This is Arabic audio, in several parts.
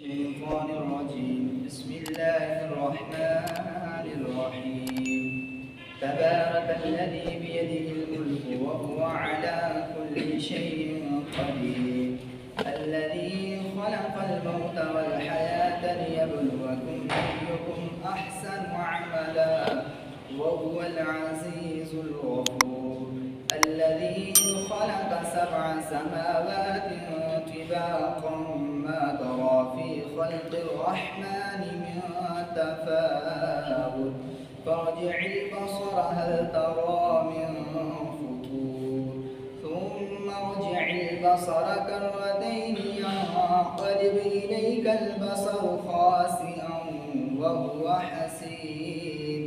الشيطان الرجيم. بسم الله الرحمن الرحيم. تبارك الذي بيده الملك وهو على كل شيء قدير. الذي خلق الموت والحياة ليبلوكم أيكم أحسن عملا وهو العزيز الغفور. الذي خلق 7 سماوات طباقا ما ترى في خلق الرحمن من تفاوت فارجع البصر هل ترى من فطور ثم ارجع البصر كرتين ينقلب إليك البصر خاسئا وهو حسير.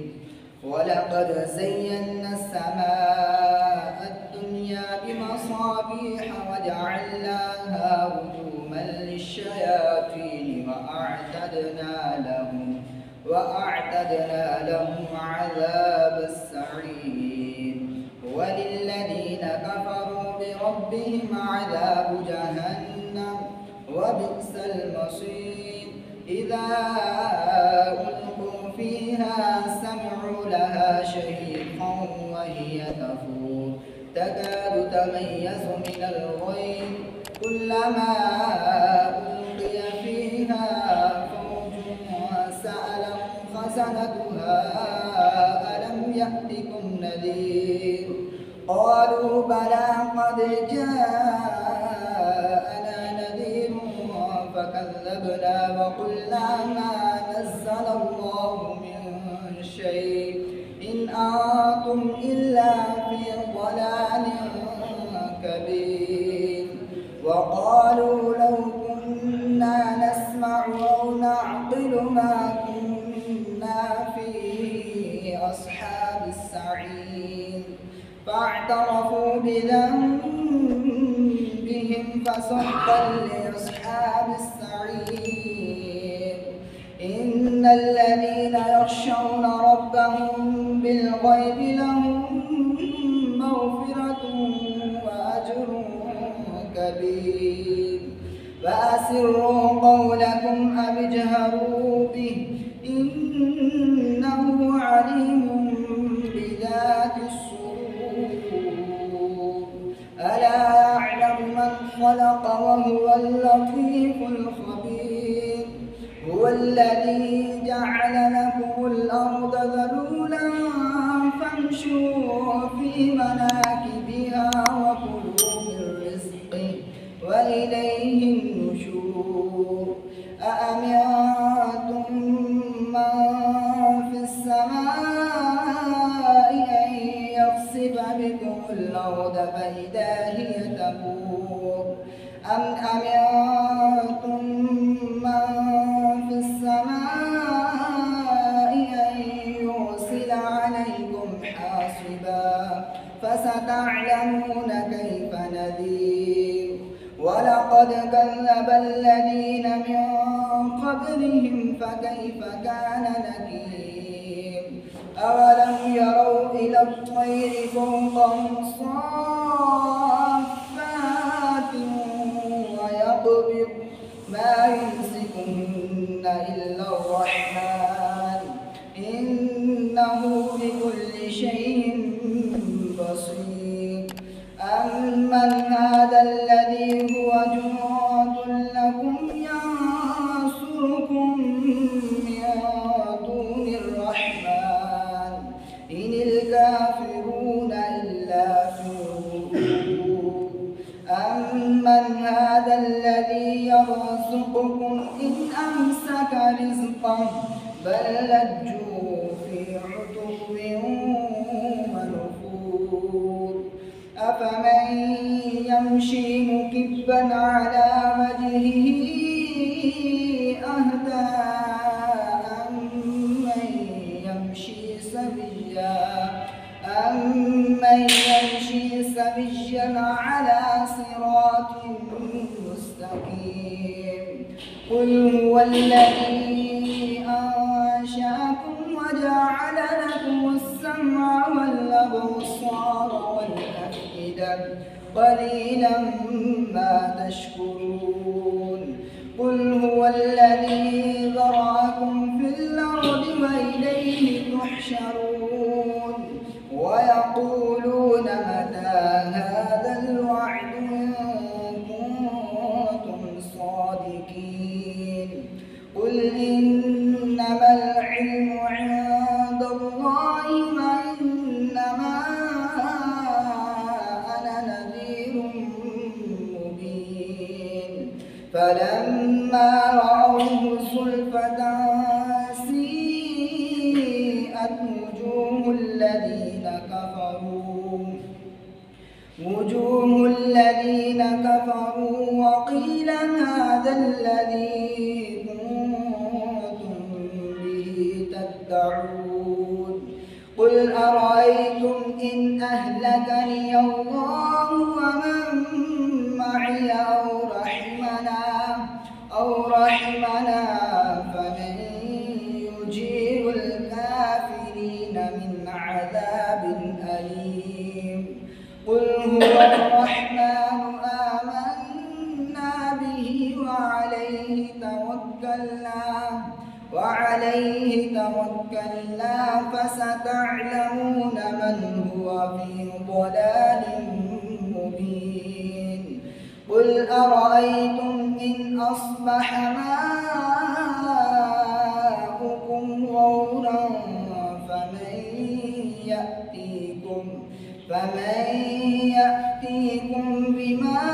ولقد زينا السماء الدنيا بمصابيح وجعلناها رجوما للشياطين وأعتدنا لهم عذاب السعير. وللذين كفروا بربهم عذاب جهنم وبئس المصير. إذا ألقوا فيها سمعوا لها شهيقا وهي تفور تكاد تميز من الغيظ كلما ألقي فيها فوج سألهم خزنتها ألم يأتكم نذير قالوا بلى قد جاءنا نذير فكذبنا وقلنا ما نزل الله من شيء إن أنتم إلا في ضلال كبير. وقالوا لو كنا نسمع أو نعقل ما كنا في أصحاب السعير فاعترفوا بذنبهم فسحقا لأصحاب السعير. إن الذين يخشون ربهم بالغيب لهم مغفرة وأجر كبير. فأسروا قولكم أو اجهروا به إنه عليم بذات الصدور. ألا يعلم من خلق وهو اللطيف الخبير. هو الذي جعل لكم الأرض ذلولا فامشوا في مناكبها وكلوا من رزقه وإليه النشور. أأمنتم من في السماء أن يخسف بكم الأرض فإذا هي تمور أم أمنتم من في السماء أن يرسل عليكم حاصبا فستعلمون كيف نذير. ولقد كذب الذين من قبلهم فكيف كان نكير. أولم يروا إلى الطير فوقهم صافات ويقبض ما يمسكهن إلا الرحمن إنه بكل شيء بصير. أمن هذا الذي هو جند لكم ينصركم من دون الرحمن إن الكافرون إلا في غرور. أمن هذا الذي يرزقكم إن أمسك رزقه بل لجوا في عتو ونفور. أفمن يمشي مكبا على وجهه أهدى أمن يمشي سويا على صراط مستقيم. قل هو الذي أنشأكم وجعل لكم السمع والأبصار والأفئدة قليلا ما تشكرون. قل هو الذي زلفة سيئت وجوه الذين كفروا وقيل هذا الذي كنتم به تدعون قل أرأيتم إن أهلكني الله ومن معي أو رحمنا فمن يجير الكافرين من عذاب أليم قل هو الرحمن آمنا به وعليه توكلنا فستعلمون من هو في ضلال مبين قل أرأيتم إن أصبح ماؤكم غورا فمن يأتيكم بماء